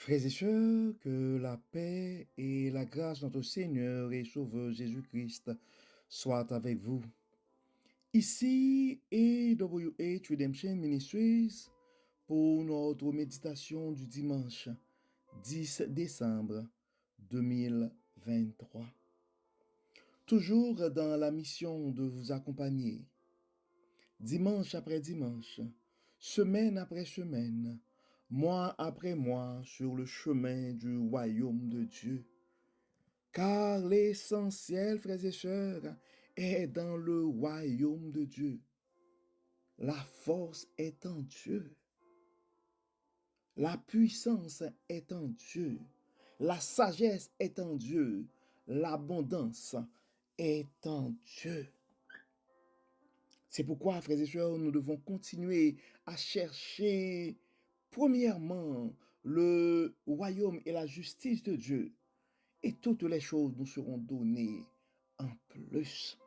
Frères et sœurs, que la paix et la grâce de notre Seigneur et Sauveur Jésus-Christ soient avec vous. Ici AWH Redemption Ministries pour notre méditation du dimanche 10 décembre 2023. Toujours dans la mission de vous accompagner, dimanche après dimanche, semaine après semaine, mois après mois, sur le chemin du royaume de Dieu. Car l'essentiel, frères et sœurs, est dans le royaume de Dieu. La force est en Dieu. La puissance est en Dieu. La sagesse est en Dieu. L'abondance est en Dieu. C'est pourquoi, frères et sœurs, nous devons continuer à chercher, premièrement, le royaume et la justice de Dieu. Et toutes les choses nous seront données en plus.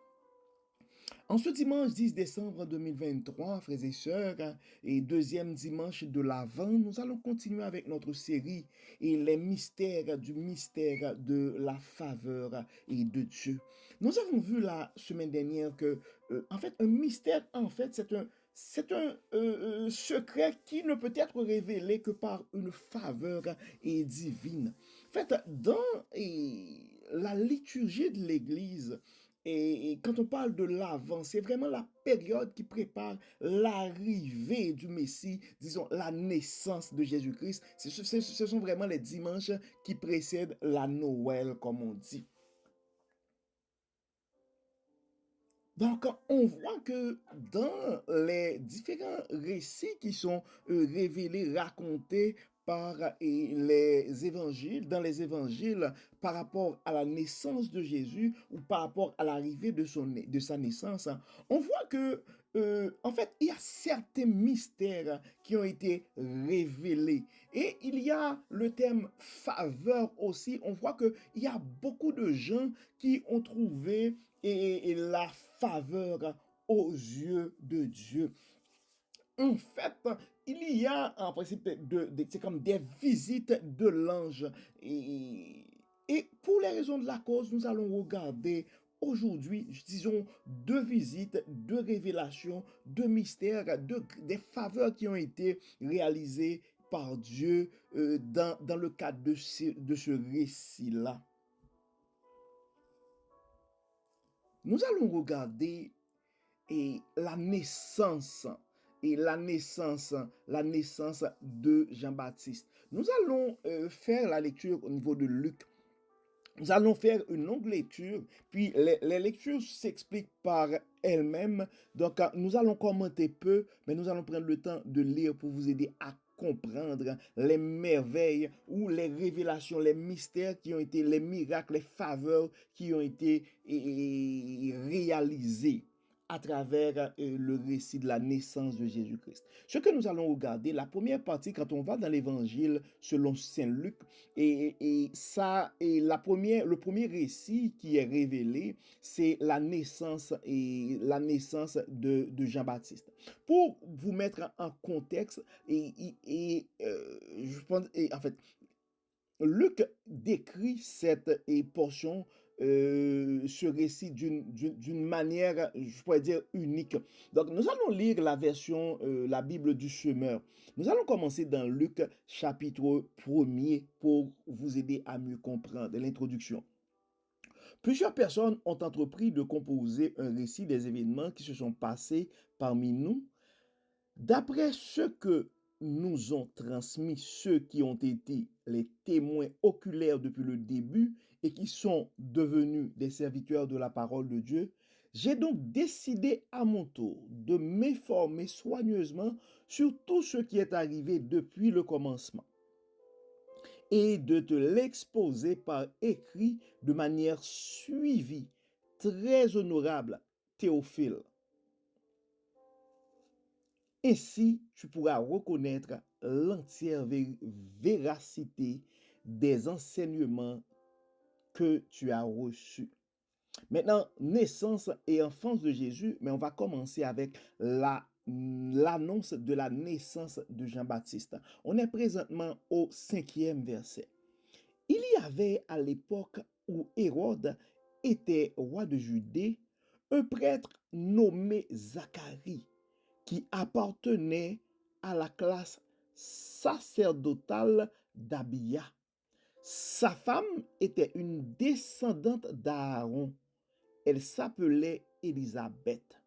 En ce dimanche 10 décembre 2023, frères et sœurs, et deuxième dimanche de l'Avent, nous allons continuer avec notre série et les mystères du mystère de la faveur et de Dieu. Nous avons vu la semaine dernière que, en fait, un mystère, c'est un secret qui ne peut être révélé que par une faveur et divine. En fait, dans la liturgie de l'Église, et quand on parle de l'Avent, c'est vraiment la période qui prépare l'arrivée du Messie, disons la naissance de Jésus-Christ. Ce sont vraiment les dimanches qui précèdent la Noël, comme on dit. Donc, on voit que dans les différents récits qui sont révélés, racontés par les évangiles, dans les évangiles, par rapport à la naissance de Jésus ou par rapport à l'arrivée de sa naissance, hein, on voit que, en fait, il y a certains mystères qui ont été révélés. Et il y a le thème faveur aussi. On voit qu'il y a beaucoup de gens qui ont trouvé et la faveur aux yeux de Dieu. En fait, il y a en principe c'est comme des visites de l'ange. Et pour les raisons de la cause, nous allons regarder aujourd'hui, disons, deux visites, deux révélations, deux mystères, des faveurs qui ont été réalisées par Dieu dans le cadre de ce récit-là. Nous allons regarder la naissance la naissance de Jean-Baptiste. Nous allons faire la lecture au niveau de Luc. Nous allons faire une longue lecture, puis les lectures s'expliquent par elles-mêmes. Donc, nous allons commenter peu, mais nous allons prendre le temps de lire pour vous aider à comprendre les merveilles ou les révélations, les mystères qui ont été, les miracles, les faveurs qui ont été réalisés à travers le récit de la naissance de Jésus-Christ. Ce que nous allons regarder, la première partie, quand on va dans l'évangile selon Saint Luc, le premier récit qui est révélé, c'est la naissance de Jean-Baptiste. Pour vous mettre en contexte, je pense, en fait, Luc décrit cette portion, ce récit d'une manière, je pourrais dire, unique. Donc, nous allons lire la version, la Bible du semeur. Nous allons commencer dans Luc chapitre 1er pour vous aider à mieux comprendre l'introduction. Plusieurs personnes ont entrepris de composer un récit des événements qui se sont passés parmi nous. D'après ce que nous ont transmis ceux qui ont été les témoins oculaires depuis le début et qui sont devenus des serviteurs de la parole de Dieu, j'ai donc décidé à mon tour de m'informer soigneusement sur tout ce qui est arrivé depuis le commencement et de te l'exposer par écrit de manière suivie, très honorable, Théophile. Ainsi, tu pourras reconnaître l'entière véracité des enseignements que tu as reçus. Maintenant, naissance et enfance de Jésus, mais on va commencer avec la l'annonce de la naissance de Jean-Baptiste. On est présentement au 5e verset. Il y avait à l'époque où Hérode était roi de Judée, un prêtre nommé Zacharie, qui appartenait à la classe sacerdotale d'Abia. Sa femme était une descendante d'Aaron. Elle s'appelait Élisabeth.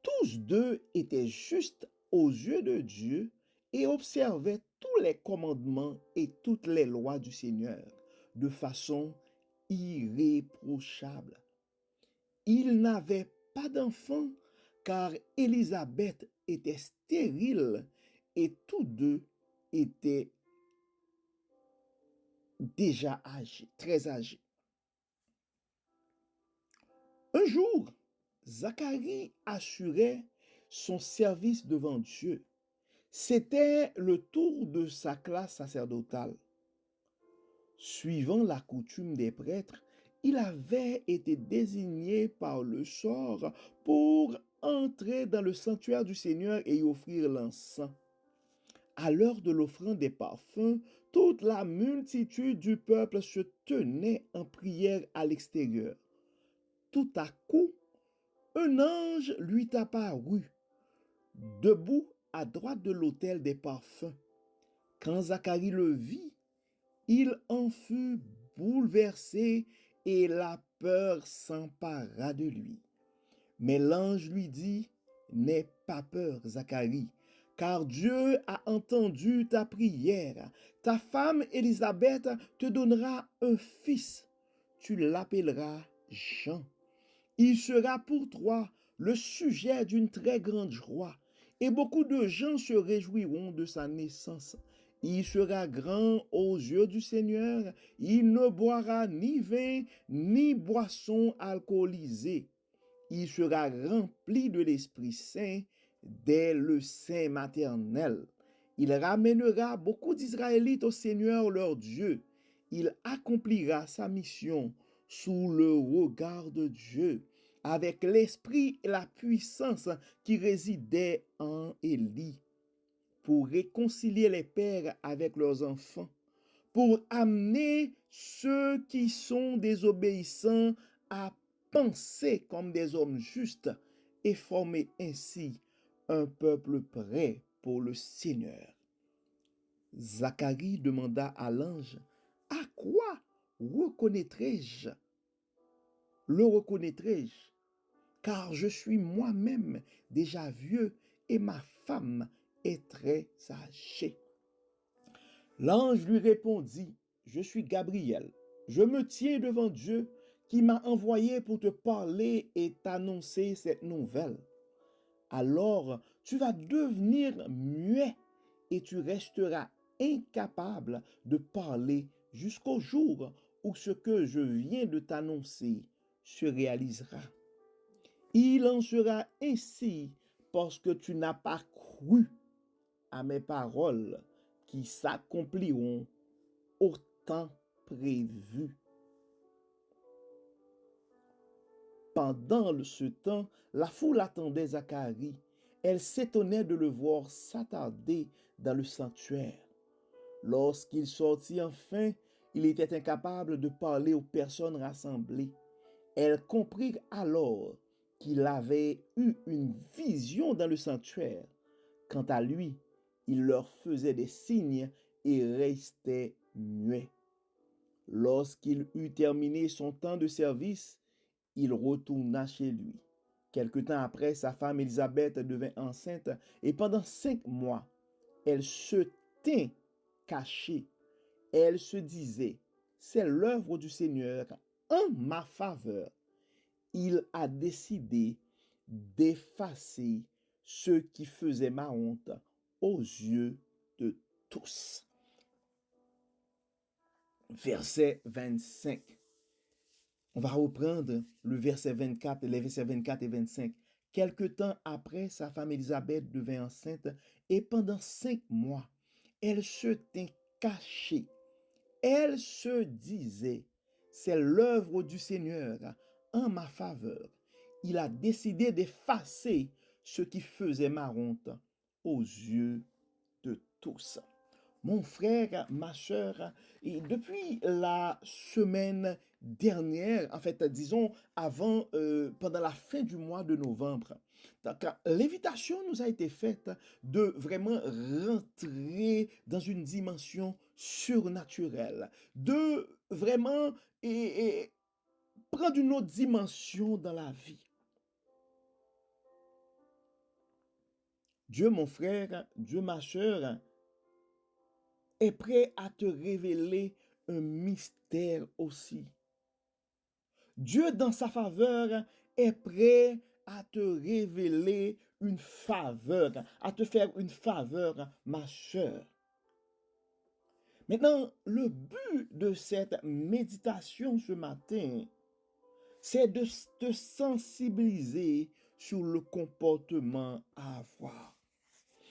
Tous deux étaient justes aux yeux de Dieu et observaient tous les commandements et toutes les lois du Seigneur de façon irréprochable. Ils n'avaient pas d'enfants car Élisabeth était stérile et tous deux étaient déjà âgés, très âgés. Un jour, Zacharie assurait son service devant Dieu. C'était le tour de sa classe sacerdotale. Suivant la coutume des prêtres, il avait été désigné par le sort pour entrer dans le sanctuaire du Seigneur et y offrir l'encens. À l'heure de l'offrande des parfums, toute la multitude du peuple se tenait en prière à l'extérieur. Tout à coup, un ange lui apparut, debout à droite de l'autel des parfums. Quand Zacharie le vit, il en fut bouleversé et la peur s'empara de lui. Mais l'ange lui dit, « N'aie pas peur, Zacharie, car Dieu a entendu ta prière. Ta femme Élisabeth te donnera un fils. Tu l'appelleras Jean. Il sera pour toi le sujet d'une très grande joie, et beaucoup de gens se réjouiront de sa naissance. Il sera grand aux yeux du Seigneur, il ne boira ni vin, ni boisson alcoolisée. Il sera rempli de l'Esprit Saint dès le sein maternel. Il ramènera beaucoup d'Israélites au Seigneur leur Dieu. Il accomplira sa mission sous le regard de Dieu, avec l'esprit et la puissance qui résidaient en Élie, pour réconcilier les pères avec leurs enfants, pour amener ceux qui sont désobéissants à penser comme des hommes justes et former ainsi un peuple prêt pour le Seigneur. Zacharie demanda à l'ange, « À quoi reconnaîtrai-je? Le reconnaîtrai-je? Car je suis moi-même déjà vieux et ma femme est très âgée. » L'ange lui répondit, « Je suis Gabriel. Je me tiens devant Dieu qui m'a envoyé pour te parler et t'annoncer cette nouvelle. Alors tu vas devenir muet et tu resteras incapable de parler jusqu'au jour où ce que je viens de t'annoncer se réalisera. Il en sera ainsi parce que tu n'as pas cru à mes paroles qui s'accompliront au temps prévu. » Pendant ce temps, la foule attendait Zacharie. Elle s'étonnait de le voir s'attarder dans le sanctuaire. Lorsqu'il sortit enfin, il était incapable de parler aux personnes rassemblées. Elles comprirent alors qu'il avait eu une vision dans le sanctuaire. Quant à lui, il leur faisait des signes et restait muet. Lorsqu'il eut terminé son temps de service, il retourna chez lui. Quelque temps après, sa femme Élisabeth devint enceinte et pendant 5 mois, elle se tint cachée. Elle se disait, « C'est l'œuvre du Seigneur en ma faveur. Il a décidé d'effacer ce qui faisait ma honte aux yeux de tous. » Verset 25. On va reprendre le verset 24, les versets 24 et 25. Quelque temps après, sa femme Élisabeth devint enceinte et pendant 5 mois, elle se tint cachée. Elle se disait, « C'est l'œuvre du Seigneur en ma faveur. Il a décidé d'effacer ce qui faisait ma honte aux yeux de tous. Mon frère, ma soeur, et depuis la semaine dernière, en fait, disons avant, pendant la fin du mois de novembre, donc, l'invitation nous a été faite de vraiment rentrer dans une dimension surnaturelle, de vraiment et prendre une autre dimension dans la vie. Dieu, mon frère, Dieu, ma soeur, est prêt à te révéler un mystère aussi. Dieu, dans sa faveur, est prêt à te révéler une faveur, à te faire une faveur, ma soeur. Maintenant, le but de cette méditation ce matin, c'est de te sensibiliser sur le comportement à avoir.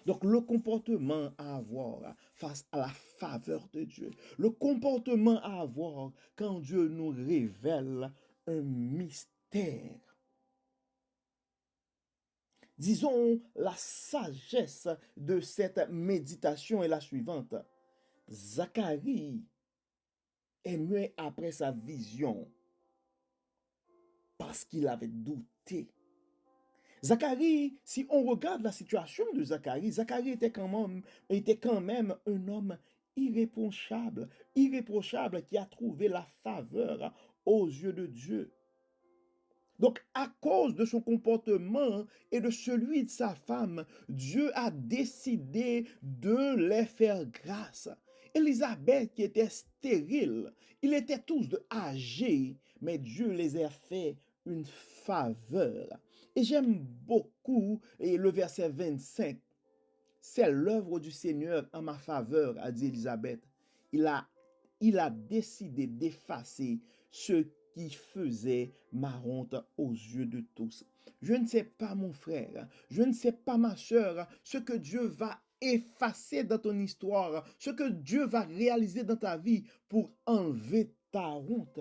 Donc, le comportement à avoir face à la faveur de Dieu. Le comportement à avoir quand Dieu nous révèle un mystère. Disons, la sagesse de cette méditation est la suivante. Zacharie est muet après sa vision parce qu'il avait douté. Zacharie, si on regarde la situation de Zacharie, Zacharie était quand même un homme irréprochable, irréprochable qui a trouvé la faveur aux yeux de Dieu. Donc, à cause de son comportement et de celui de sa femme, Dieu a décidé de les faire grâce. Élisabeth, qui était stérile, ils étaient tous âgés, mais Dieu les a fait une faveur. Et j'aime beaucoup le verset 25. C'est l'œuvre du Seigneur en ma faveur, a dit Élisabeth. Il a, il a décidé d'effacer ce qui faisait ma honte aux yeux de tous. Je ne sais pas, mon frère, je ne sais pas, ma soeur, ce que Dieu va effacer dans ton histoire, ce que Dieu va réaliser dans ta vie pour enlever ta honte.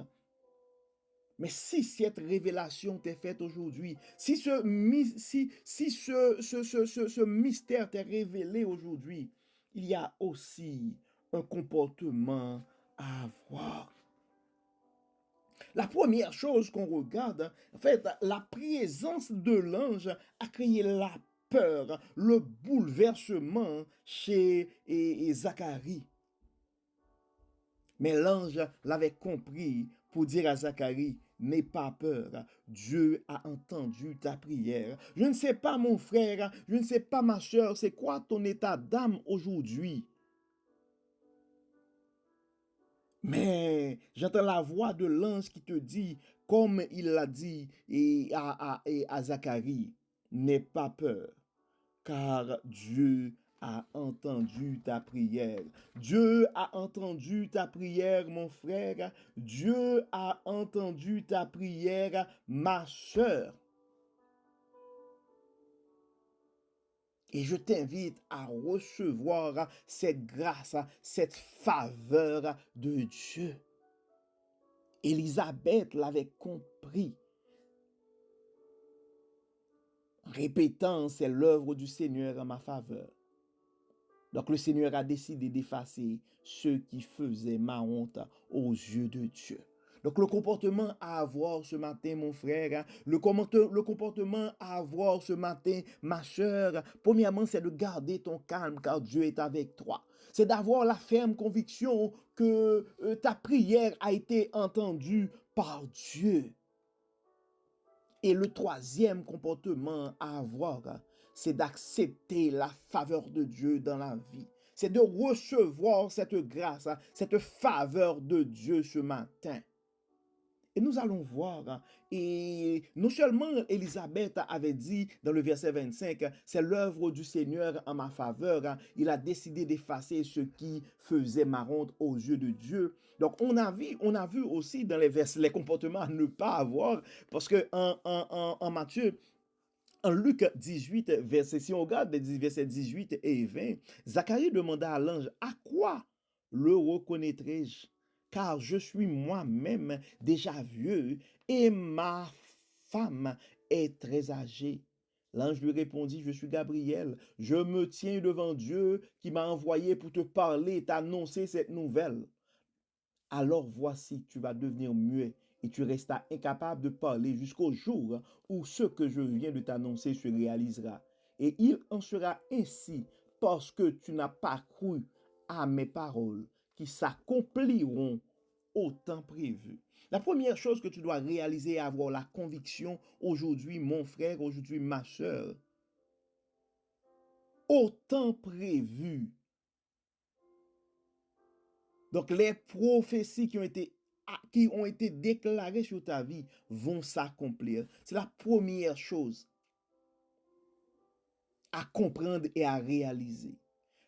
Mais si cette révélation t'est faite aujourd'hui, si ce mystère t'est révélé aujourd'hui, il y a aussi un comportement à avoir. La première chose qu'on regarde, en fait, la présence de l'ange a créé la peur, le bouleversement chez Zacharie. Mais l'ange l'avait compris pour dire à Zacharie, n'aie pas peur, Dieu a entendu ta prière. Je ne sais pas, mon frère, je ne sais pas, ma soeur, c'est quoi ton état d'âme aujourd'hui? Mais j'entends la voix de l'ange qui te dit, comme il l'a dit à Zacharie, n'aie pas peur, car Dieu a entendu ta prière. Dieu a entendu ta prière, mon frère. Dieu a entendu ta prière, ma soeur. Et je t'invite à recevoir cette grâce, cette faveur de Dieu. Élisabeth l'avait compris. Répétant, c'est l'œuvre du Seigneur en ma faveur. Donc le Seigneur a décidé d'effacer ce qui faisait ma honte aux yeux de Dieu. Donc le comportement à avoir ce matin, mon frère, le comportement à avoir ce matin, ma soeur, premièrement, c'est de garder ton calme car Dieu est avec toi. C'est d'avoir la ferme conviction que ta prière a été entendue par Dieu. Et le troisième comportement à avoir, c'est d'accepter la faveur de Dieu dans la vie. C'est de recevoir cette grâce, cette faveur de Dieu ce matin. Et nous allons voir, et non seulement Élisabeth avait dit dans le verset 25, c'est l'œuvre du Seigneur en ma faveur, il a décidé d'effacer ce qui faisait ma honte aux yeux de Dieu. Donc on a vu aussi dans les versets, les comportements à ne pas avoir, parce que en Matthieu, en Luc 18, si on regarde les versets 18 et 20, Zacharie demanda à l'ange, à quoi le reconnaîtrai-je? Car je suis moi-même déjà vieux et ma femme est très âgée. L'ange lui répondit, je suis Gabriel, je me tiens devant Dieu qui m'a envoyé pour te parler et t'annoncer cette nouvelle. Alors voici, tu vas devenir muet et tu restas incapable de parler jusqu'au jour où ce que je viens de t'annoncer se réalisera. Et il en sera ainsi parce que tu n'as pas cru à mes paroles qui s'accompliront au temps prévu. La première chose que tu dois réaliser et avoir la conviction aujourd'hui, mon frère, aujourd'hui, ma soeur, au temps prévu. Donc, les prophéties qui ont été déclarées sur ta vie vont s'accomplir. C'est la première chose à comprendre et à réaliser.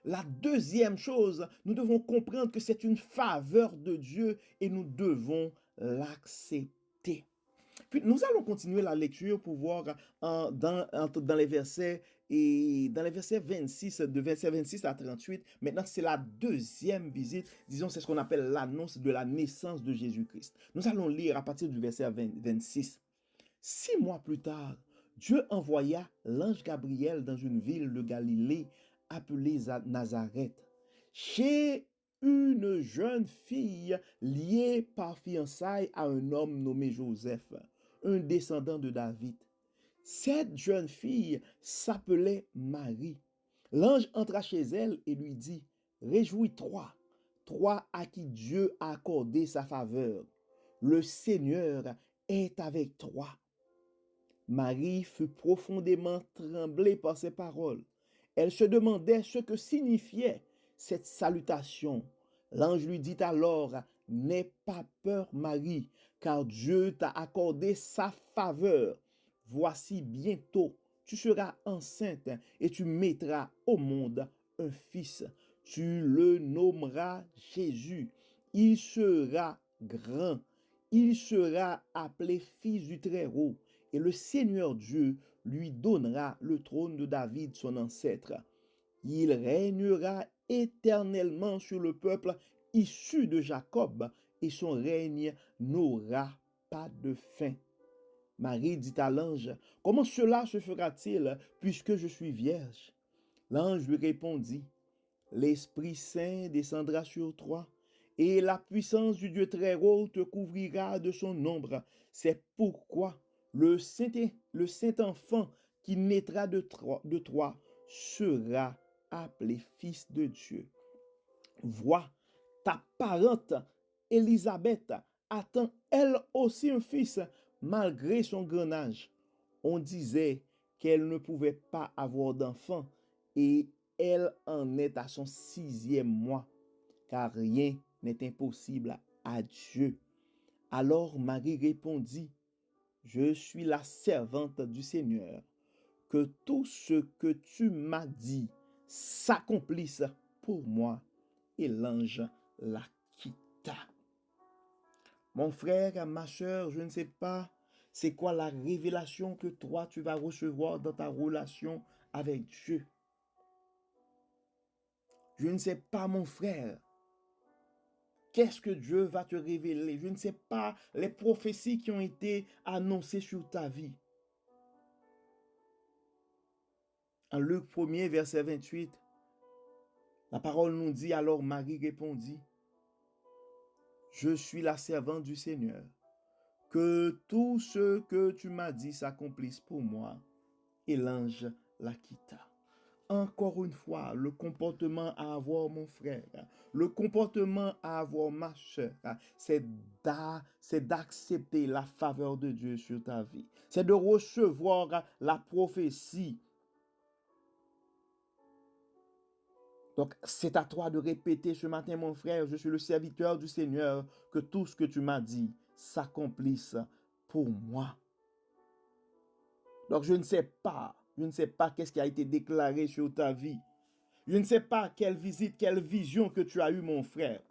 La deuxième chose, nous devons comprendre que c'est une faveur de Dieu et nous devons l'accepter. Puis nous allons continuer la lecture pour voir dans les versets et dans les versets 26, de verset 26 à 38. Maintenant, c'est la deuxième visite. Disons, c'est ce qu'on appelle l'annonce de la naissance de Jésus-Christ. Nous allons lire à partir du verset 26. 6 mois plus tard, Dieu envoya l'ange Gabriel dans une ville de Galilée appelée Nazareth, chez une jeune fille liée par fiançailles à un homme nommé Joseph, un descendant de David. Cette jeune fille s'appelait Marie. L'ange entra chez elle et lui dit, réjouis-toi, toi à qui Dieu a accordé sa faveur. Le Seigneur est avec toi. Marie fut profondément tremblée par ces paroles. Elle se demandait ce que signifiait cette salutation. L'ange lui dit alors, n'aie pas peur, Marie, car Dieu t'a accordé sa faveur. Voici bientôt, tu seras enceinte et tu mettras au monde un fils. Tu le nommeras Jésus. Il sera grand. Il sera appelé fils du Très-Haut. Et le Seigneur Dieu lui donnera le trône de David, son ancêtre. Il régnera éternellement sur le peuple issu de Jacob, et son règne n'aura pas de fin. Marie dit à l'ange, comment cela se fera-t-il puisque je suis vierge? L'ange lui répondit, l'Esprit Saint descendra sur toi, et la puissance du Dieu Très-Haut te couvrira de son ombre. C'est pourquoi le Saint-Enfant qui naîtra de toi sera appelé Fils de Dieu. Vois, ta parente Élisabeth attend elle aussi un fils, malgré son grand âge. On disait qu'elle ne pouvait pas avoir d'enfant, et elle en est à son 6e mois, car rien n'est impossible à Dieu. Alors Marie répondit, je suis la servante du Seigneur, que tout ce que tu m'as dit s'accomplisse pour moi. Et l'ange la quitta. Mon frère, ma soeur, je ne sais pas c'est quoi la révélation que toi tu vas recevoir dans ta relation avec Dieu. Je ne sais pas, mon frère, qu'est-ce que Dieu va te révéler. Je ne sais pas les prophéties qui ont été annoncées sur ta vie. En Luc 1er, verset 28, la parole nous dit, alors Marie répondit, je suis la servante du Seigneur, que tout ce que tu m'as dit s'accomplisse pour moi. Et l'ange la quitta. Encore une fois, le comportement à avoir, mon frère, le comportement à avoir, ma soeur, c'est d'accepter la faveur de Dieu sur ta vie. C'est de recevoir la prophétie. Donc, c'est à toi de répéter ce matin, mon frère, je suis le serviteur du Seigneur, que tout ce que tu m'as dit s'accomplisse pour moi. Donc, je ne sais pas qu'est-ce qui a été déclaré sur ta vie. Je ne sais pas quelle visite, quelle vision que tu as eue, mon frère.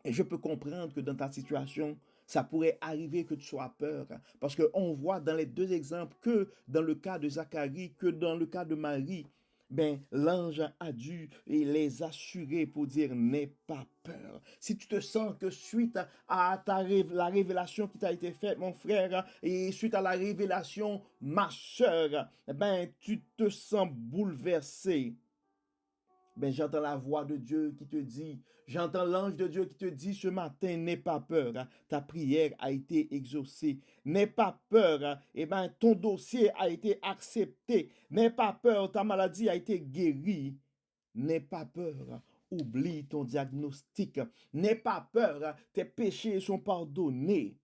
Et je peux comprendre que dans ta situation, ça pourrait arriver que tu sois peur. Parce qu'on voit dans les deux exemples, que dans le cas de Zacharie, que dans le cas de Marie, ben, l'ange a dû les assurer pour dire n'aie pas peur. Si tu te sens que suite à la révélation qui t'a été faite, mon frère, et suite à la révélation, ma soeur, ben, tu te sens bouleversé. Ben, j'entends la voix de Dieu qui te dit, j'entends l'ange de Dieu qui te dit ce matin, n'aie pas peur, hein, ta prière a été exaucée. N'aie pas peur, hein, eh ben, ton dossier a été accepté. N'aie pas peur, ta maladie a été guérie. N'aie pas peur, hein, oublie ton diagnostic. N'aie pas peur, hein, tes péchés sont pardonnés.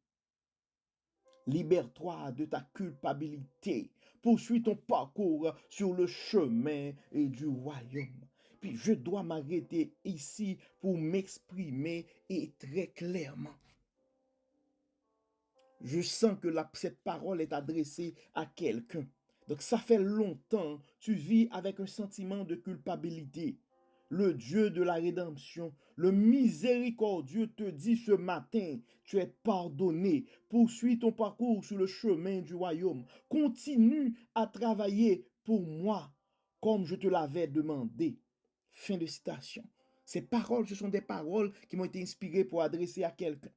Libère-toi de ta culpabilité. Poursuis ton parcours sur le chemin et du royaume. Puis je dois m'arrêter ici pour m'exprimer et très clairement. Je sens que cette parole est adressée à quelqu'un. Donc ça fait longtemps, tu vis avec un sentiment de culpabilité. Le Dieu de la rédemption, le miséricordieux te dit ce matin, tu es pardonné. Poursuis ton parcours sur le chemin du royaume. Continue à travailler pour moi comme je te l'avais demandé. Fin de citation. Ces paroles, ce sont des paroles qui m'ont été inspirées pour adresser à quelqu'un.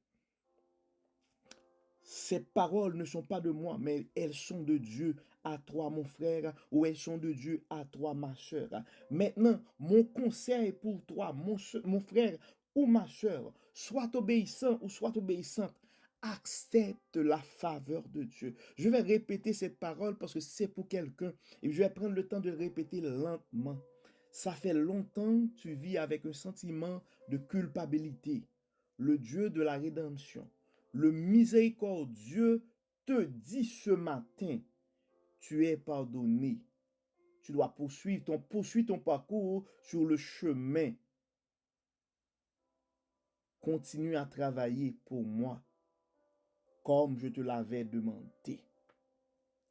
Ces paroles ne sont pas de moi, mais elles sont de Dieu à toi, mon frère, ou elles sont de Dieu à toi, ma soeur. Maintenant, mon conseil pour toi, mon frère ou ma soeur, sois obéissant ou sois obéissante, accepte la faveur de Dieu. Je vais répéter cette parole parce que c'est pour quelqu'un et je vais prendre le temps de le répéter lentement. Ça fait longtemps que tu vis avec un sentiment de culpabilité. Le Dieu de la rédemption, le miséricordieux te dit ce matin, tu es pardonné. Tu dois poursuivre ton parcours sur le chemin. Continue à travailler pour moi comme je te l'avais demandé.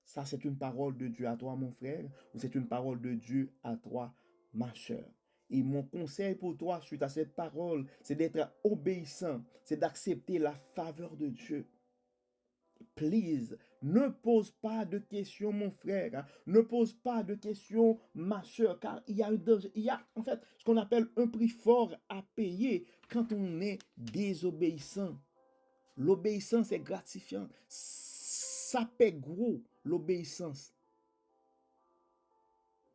Ça, c'est une parole de Dieu à toi, mon frère, ou c'est une parole de Dieu à toi, ma soeur. Et mon conseil pour toi, suite à cette parole, c'est d'être obéissant, c'est d'accepter la faveur de Dieu. Please, ne pose pas de questions, mon frère. Ne pose pas de questions, ma soeur, car il y a un danger. Il y a en fait ce qu'on appelle un prix fort à payer quand on est désobéissant. L'obéissance est gratifiante. Ça paie gros, l'obéissance.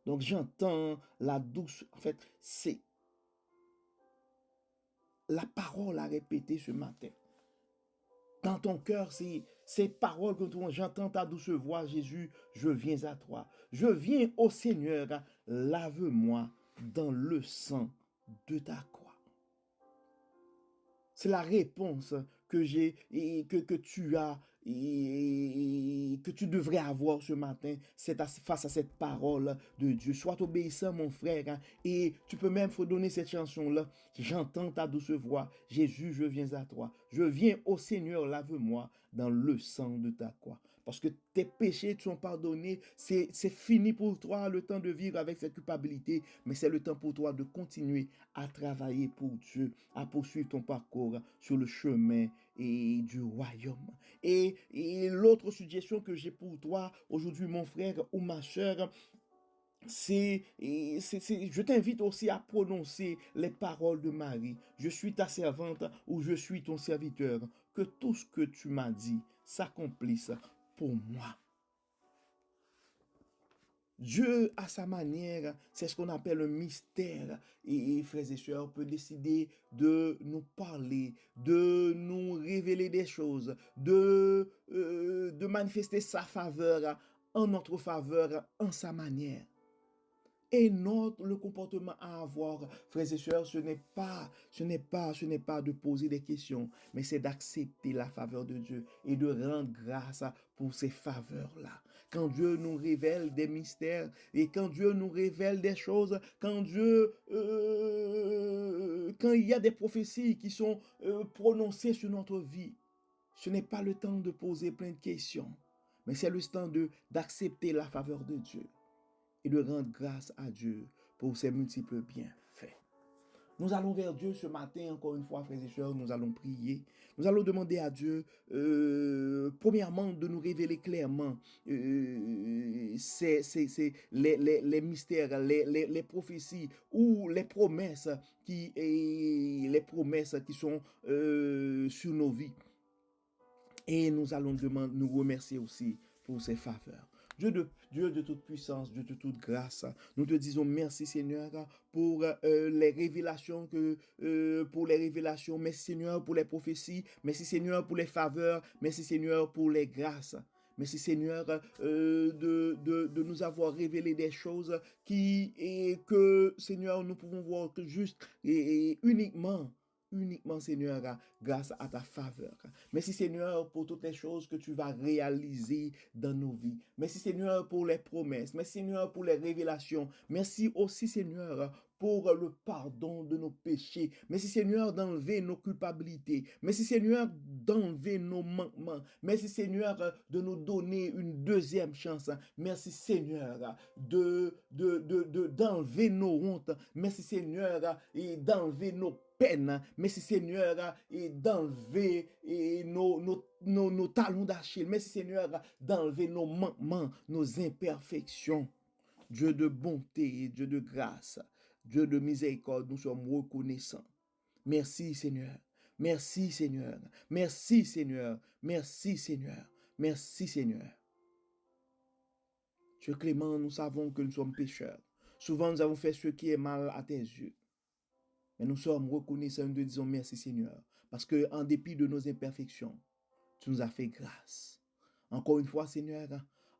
Donc j'entends la douce. En fait, c'est la parole à répéter ce matin. Dans ton cœur, c'est ces paroles que j'entends ta douce voix, Jésus, je viens à toi. Je viens au Seigneur, lave-moi dans le sang de ta croix. C'est la réponse que j'ai et que tu as et que tu devrais avoir ce matin face à cette parole de Dieu. Sois obéissant, mon frère, hein, et tu peux même redonner cette chanson-là. J'entends ta douce voix. Jésus, je viens à toi. Je viens au Seigneur, lave-moi dans le sang de ta croix. Parce que tes péchés te sont pardonnés. C'est fini pour toi le temps de vivre avec cette culpabilité, mais c'est le temps pour toi de continuer à travailler pour Dieu, à poursuivre ton parcours sur le chemin et du royaume. Et l'autre suggestion que j'ai pour toi aujourd'hui, mon frère ou ma soeur, je t'invite aussi à prononcer les paroles de Marie. Je suis ta servante ou je suis ton serviteur. Que tout ce que tu m'as dit s'accomplisse pour moi. Dieu, à sa manière, c'est ce qu'on appelle un mystère. Et frères et sœurs, peut décider de nous parler, de nous révéler des choses, de manifester sa faveur en notre faveur, en sa manière. Et le comportement à avoir, frères et sœurs, ce n'est pas de poser des questions, mais c'est d'accepter la faveur de Dieu et de rendre grâce pour ces faveurs-là. Quand Dieu nous révèle des mystères et quand Dieu nous révèle des choses, quand il y a des prophéties qui sont prononcées sur notre vie, ce n'est pas le temps de poser plein de questions, mais c'est le temps d'accepter la faveur de Dieu et de rendre grâce à Dieu pour ses multiples bienfaits. Nous allons vers Dieu ce matin, encore une fois, frères et sœurs, nous allons prier. Nous allons demander à Dieu, premièrement, de nous révéler clairement les mystères, les prophéties ou les promesses qui sont sur nos vies. Et nous allons nous remercier aussi pour ses faveurs. Dieu de toute puissance, Dieu de toute grâce, nous te disons merci Seigneur pour les révélations merci Seigneur pour les prophéties, merci Seigneur pour les faveurs, merci Seigneur pour les grâces. Merci Seigneur de nous avoir révélé des choses que Seigneur nous pouvons voir que juste et uniquement Seigneur, grâce à ta faveur. Merci Seigneur pour toutes les choses que tu vas réaliser dans nos vies. Merci Seigneur pour les promesses. Merci Seigneur pour les révélations. Merci aussi Seigneur pour le pardon de nos péchés. Merci Seigneur d'enlever nos culpabilités. Merci Seigneur d'enlever nos manquements. Merci Seigneur de nous donner une deuxième chance. Merci Seigneur d'enlever nos hontes. Merci Seigneur et d'enlever nos peine. Merci Seigneur et d'enlever nos talons d'Achille. Merci Seigneur d'enlever nos manquements, nos imperfections. Dieu de bonté, Dieu de grâce, Dieu de miséricorde, nous sommes reconnaissants. Merci Seigneur. Merci Seigneur. Merci Seigneur. Merci Seigneur. Merci Seigneur. Dieu clément, nous savons que nous sommes pécheurs. Souvent nous avons fait ce qui est mal à tes yeux. Mais nous sommes reconnaissants, nous te disons merci Seigneur, parce que en dépit de nos imperfections, tu nous as fait grâce. Encore une fois Seigneur,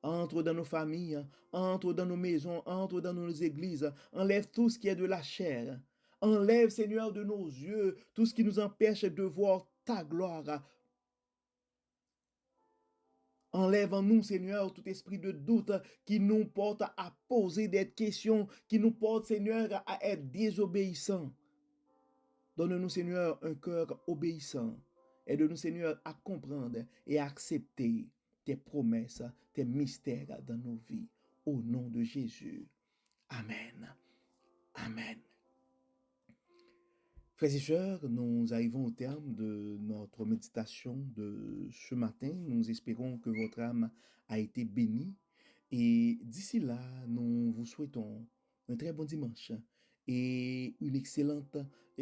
entre dans nos familles, entre dans nos maisons, entre dans nos églises, enlève tout ce qui est de la chair. Enlève Seigneur de nos yeux tout ce qui nous empêche de voir ta gloire. Enlève en nous, Seigneur, tout esprit de doute qui nous porte à poser des questions, qui nous porte, Seigneur, à être désobéissants. Donne-nous, Seigneur, un cœur obéissant. Aide-nous, Seigneur, à comprendre et à accepter tes promesses, tes mystères dans nos vies. Au nom de Jésus. Amen. Amen. Frères et sœurs, nous arrivons au terme de notre méditation de ce matin. Nous espérons que votre âme a été bénie. Et d'ici là, nous vous souhaitons un très bon dimanche et une excellente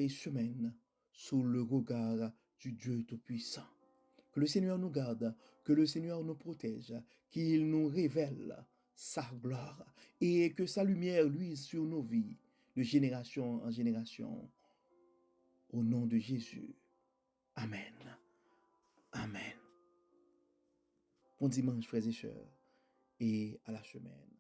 semaine sous le regard du Dieu Tout-Puissant. Que le Seigneur nous garde, que le Seigneur nous protège, qu'il nous révèle sa gloire et que sa lumière luise sur nos vies de génération en génération. Au nom de Jésus. Amen. Amen. Bon dimanche, frères et sœurs, et à la semaine